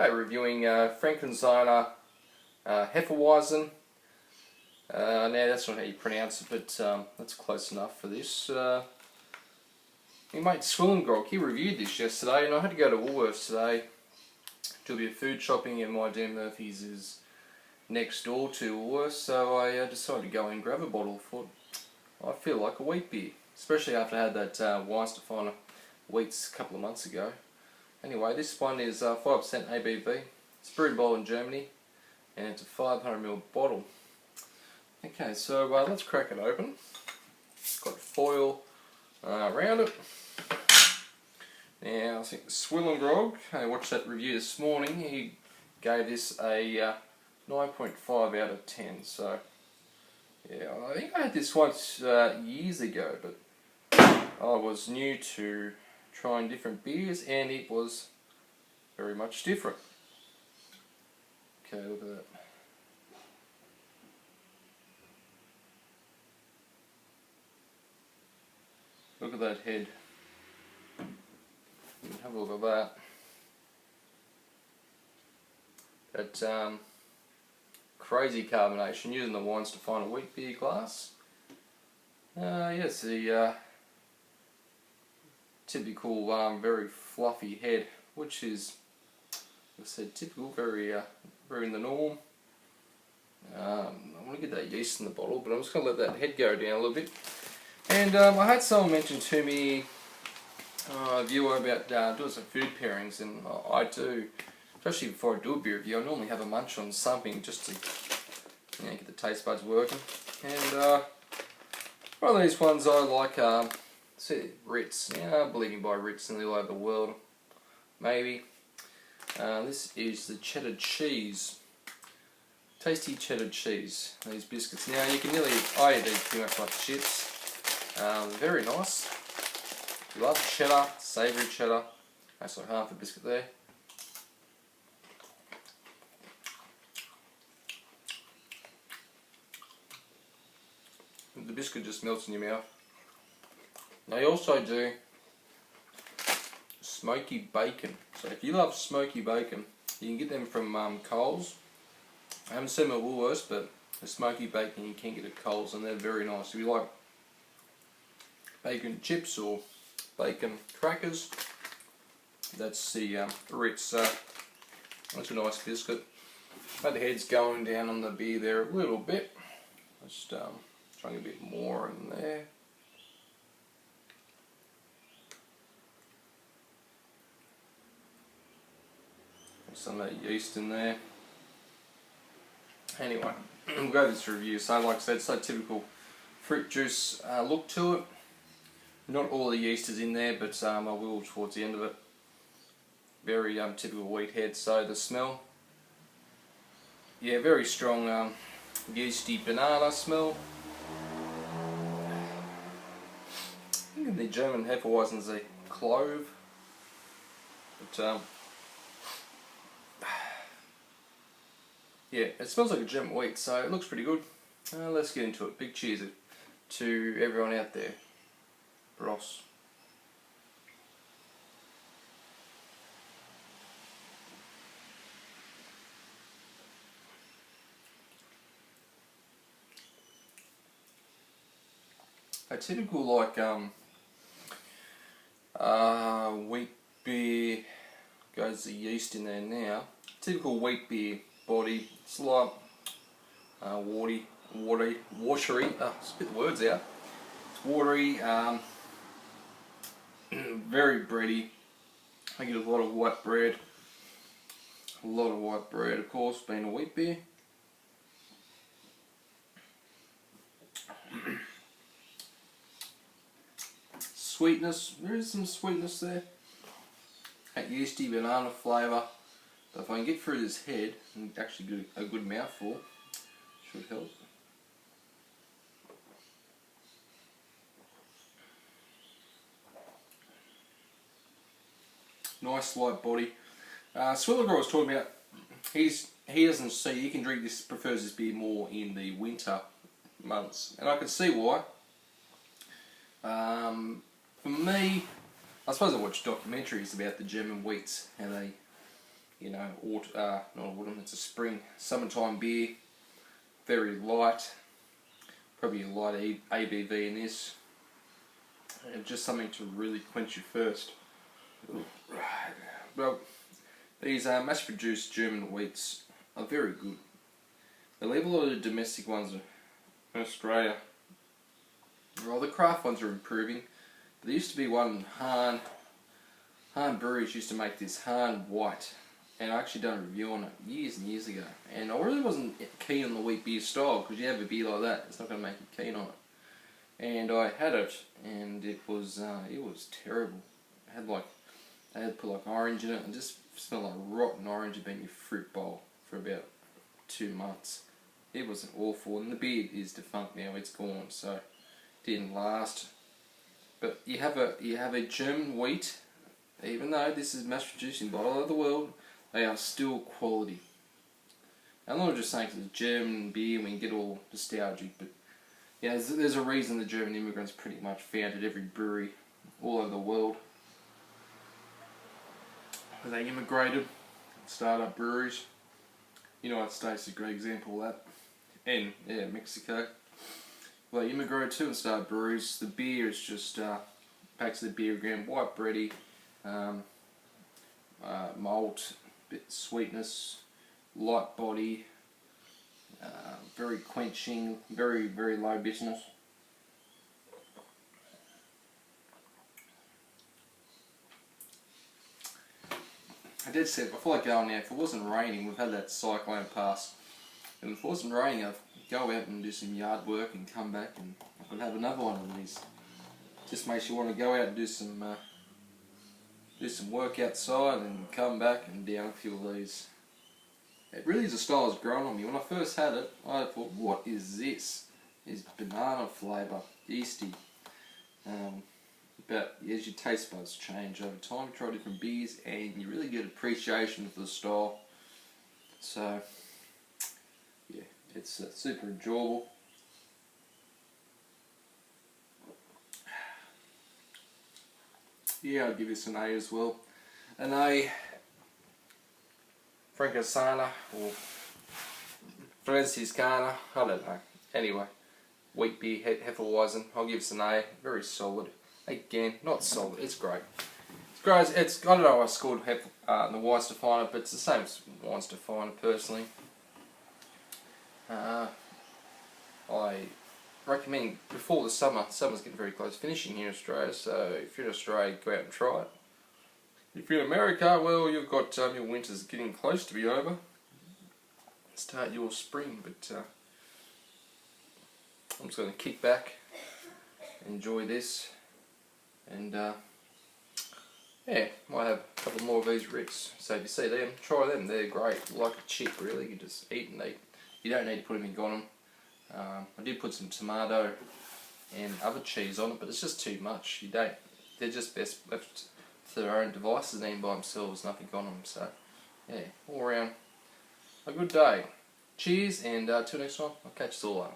Okay, reviewing Franziskaner Hefe-Weisse. Now that's not how you pronounce it, but that's close enough for this. My mate SwillinGrog, he reviewed this yesterday, and I had to go to Woolworths today to do a bit of food shopping, and my Dan Murphy's is next door to Woolworths, so I decided to go and grab a bottle. Thought I feel like a wheat beer, especially after I had that Weihenstephaner wheats a couple of months ago. Anyway, this one is 5% ABV. It's brewed and bottled in Germany, and it's a 500ml bottle. Okay, so let's crack it open. It's got foil around it. Now, I think SwillinGrog, I watched that review this morning, he gave this a 9.5 out of 10. So, yeah, I think I had this once years ago, but I was new to trying different beers, and it was very much different. Okay, look at that. Look at that head. Have a look at that. That crazy carbonation using the Weihenstephaner wheat beer glass. Yes, the typical very fluffy head, which is, like I said, typical, very in the norm. I want to get that yeast in the bottle, but I'm just going to let that head go down a little bit. And I had someone mention to me a viewer about doing some food pairings, and I do, especially before I do a beer review, I normally have a munch on something just to get the taste buds working. And one of these ones I like, Ritz. Yeah, I'm believing by Ritz and all over the world, maybe. This is the cheddar cheese. Tasty cheddar cheese. These biscuits. Now you can nearly, I eat these pretty much like chips. Very nice. If you love cheddar, savoury cheddar, that's like half a biscuit there. The biscuit just melts in your mouth. They also do smoky bacon. So if you love smoky bacon, you can get them from Coles. I haven't seen them at Woolworths, but the smoky bacon you can get at Coles, and they're very nice. If you like bacon chips or bacon crackers, that's the Ritz. That's a nice biscuit. But the head's going down on the beer there a little bit. Just trying a bit more in there. Some of that yeast in there. Anyway, we'll go to this review. So like I said, it's that typical fruit juice look to it. Not all the yeast is in there, but I will towards the end of it. Very typical wheat head. So the smell, yeah, very strong yeasty banana smell. I think in the German Hefeweizen is a clove, but yeah, it smells like a German wheat, so it looks pretty good. Let's get into it. Big cheers to everyone out there. Ross. A typical like wheat beer, goes the yeast in there now. Typical wheat beer body. It's like watery. Spit the words out. It's watery. Very bready. I get a lot of white bread. A lot of white bread, of course, being a wheat beer. Sweetness, there is some sweetness there. That yeasty banana flavour. But if I can get through this head and actually get a good mouthful, should help. Nice light body. SwillinGrog was talking about, he doesn't see, you can drink this, prefers this beer more in the winter months, and I can see why. For me, I suppose I watch documentaries about the German wheats, how they you know, not autumn, it's a spring, summertime beer, very light, probably a light ABV in this, and just something to really quench your thirst. Right. Well, these mass produced German wheats are very good. They leave a lot of the domestic ones in Australia. Well, the craft ones are improving. There used to be one, Hahn Breweries used to make this Hahn White, and I actually done a review on it years and years ago. And I really wasn't keen on the wheat beer style, because you have a beer like that, it's not going to make you keen on it. And I had it, and it was terrible. They had put like orange in it, and just smelled like rotten orange had been in your fruit bowl for about 2 months. It was awful, and the beer is defunct now, it's gone, so it didn't last. But you have a German wheat, even though this is mass produced in all over the world, they are still quality. I'm not just saying it's German beer and we can get all nostalgic, but yeah, there's a reason the German immigrants pretty much founded every brewery all over the world. They immigrated, started up breweries. United States is a great example of that. And yeah, Mexico. Well, they immigrated too and started breweries. The beer is just packs of the beer ground, white bready, malt, bit of sweetness, light body, very quenching, very, very low bitterness. I did say before I go on now, if it wasn't raining, we've had that cyclone pass, and if it wasn't raining, I'd go out and do some yard work and come back and I could have another one of these. Just makes you want to go out and do some work outside and come back and down a few of these. It really is a style that's grown on me. When I first had it, I thought, what is this? It's banana flavour, yeasty. But as your taste buds change over time, you try different beers and you really get appreciation for the style. So, yeah, it's super enjoyable. Yeah, I'll give this an A as well. An A, Franziskaner or Franziskaner, I don't know. Anyway, wheat beer, Hefe-Weisse, I'll give this an A. Very solid. Again, not solid, it's great. It's great, I don't know why I scored the Weiss-Definer, but it's the same as Weiss-Definer personally. I recommend before the summer's getting very close finishing here in Australia, so if you're in Australia, go out and try it. If you're in America, well, you've got your winter's getting close to be over. Start your spring, but I'm just going to kick back, enjoy this, and yeah, might have a couple more of these Ricks. So if you see them, try them, they're great, like a chip really, you just eat and eat. You don't need to put them in Gonham. I did put some tomato and other cheese on it, but it's just too much. They're just best left to their own devices and eaten by themselves, nothing on them. So yeah, all around a good day. Cheers, and till next time, I'll catch you all later.